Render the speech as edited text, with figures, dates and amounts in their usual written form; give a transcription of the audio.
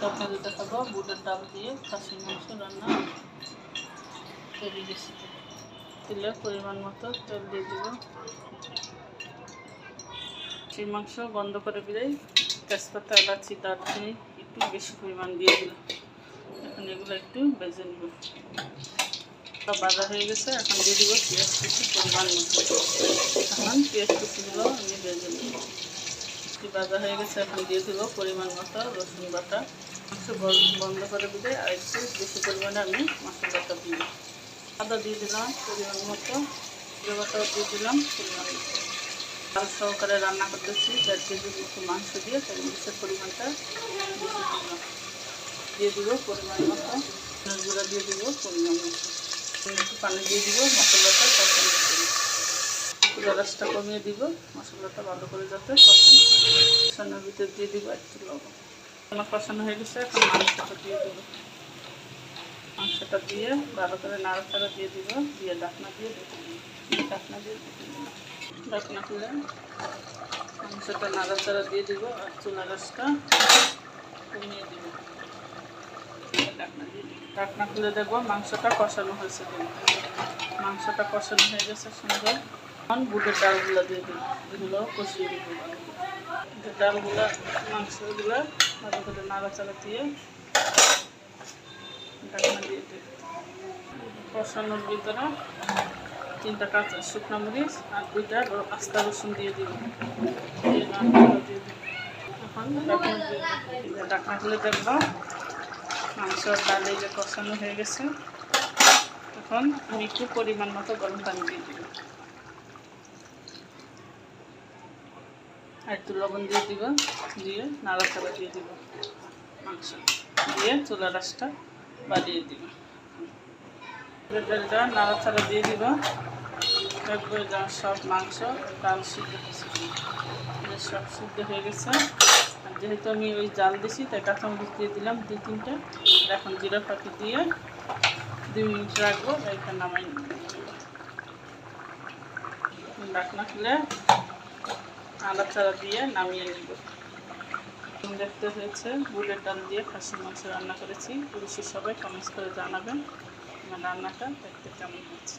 আপনাদের দেখাবো বুটের ডাল দিয়ে খাসির মাংস রান্না তৈরি রেসিপি। তেলে পরিমাণ মতো তেল দিয়ে দিব। খাসির মাংস গন্ধ করে দিলেই তেজপাতা, এলাচি, দারচিনি একটু বেশি পরিমাণ দিয়ে দিলাম। এখন এগুলো একটু ভেজে নিব। ভাজা হয়ে গেছে, এখন দিয়ে দিব পেঁয়াজ কুচি পরিমাণ মতো। এখন পেঁয়াজ কুচিগুলো আমি ভেজে নিব। ভাজা হয়ে গেছে, এখন দিয়ে দিব পরিমাণ মতো রসুন বাটা। মাংস বন্ধ করে দিলে আর একটু বেশি পরিমাণে আমি মশলাটা দিব। আদা দিয়ে দিলাম পরিমাণ মতো, জিরে বাটাও দিয়ে দিলাম পরিমাণ মতো। ডাল সহকারে রান্না করতেছি 1.5 কেজির মতো মাংস দিয়ে, তাই মরিচের পরিমাণটা বেশি দিলাম। দিয়ে দিব পরিমাণ মতো গুঁড়া, দিয়ে দিব পরিমাণ মতো, একটু পানি দিয়ে দিব। মশলাটা কষানো করে চুলা রাসটা কমিয়ে দিব, মশলাটা ভালো করে যাতে কষানো হয়। কষানোর ভিতরে দিয়ে দিব একটু লবণ। কষানো হয়ে গেছে, এখন মাংসটা দিয়ে দিব। মাংসটা দিয়ে ভালো করে নাড়াচাড়া দিয়ে দিব, দিয়ে ঢাকনা দিয়ে ঢেকে দিব। ঢাকনা দিয়ে ঢেকে দিব। ঢাকনা খুলে মাংসটা নাড়াচাড়া দিয়ে দিব আর চুলা রাসটা কমিয়ে দিব। ঢাকনা দিয়ে দিব। ঢাকনা খুলে দেখবো মাংসটা কষানো হয়েছে। মাংসটা কষানো হয়ে গেছে সুন্দর। এখন বুটের ডালগুলো দিয়ে দিব, এগুলো কষিয়ে দিব। ডালগুলা মাংসগুলো ভালো করে নাড়াচাড়া দিয়ে ঢাকনা দিয়ে দিব। কষানোর ভিতরে 3টা কাঁচা শুকনো মরিচ আর 2টা আস্তা রসুন দিয়ে দিব। এখন ঢাকনা খুলে দেখবো মাংস ডালে যে কষানো হয়ে গেছে। এখন আমি একটু পরিমাণ মতো গরম পানি দিয়ে দিব আর একটু লবণ দিয়ে দিব, দিয়ে নাড়াচাড়া দিয়ে দিব। মাংস দিয়ে চুলা রাসটা বাড়িয়ে দিব। ডালটা নাড়াচাড়া দিয়ে দিব। দেখবো সব মাংস ডাল সিদ্ধ হয়েছে, সব সিদ্ধ হয়ে গেছে। আর যেহেতু আমি ওই জাল দিছি তাই কাঁচামরিচ দিয়ে দিলাম 2-3টা। এখন জিরা ফাঁকি দিয়ে 2 মিনিট রাখবো, এটা নামাই নিব। ঢাকনা খুলে নাড়াচাড়া দিয়ে নামিয়ে নিব। দেখতে হয়েছে বুটের ডাল দিয়ে খাসির মাংস রান্না করেছি। পুরুষের সবাই কমেন্টস করে জানাবেন আমার রান্নাটা দেখতে কেমন হচ্ছে।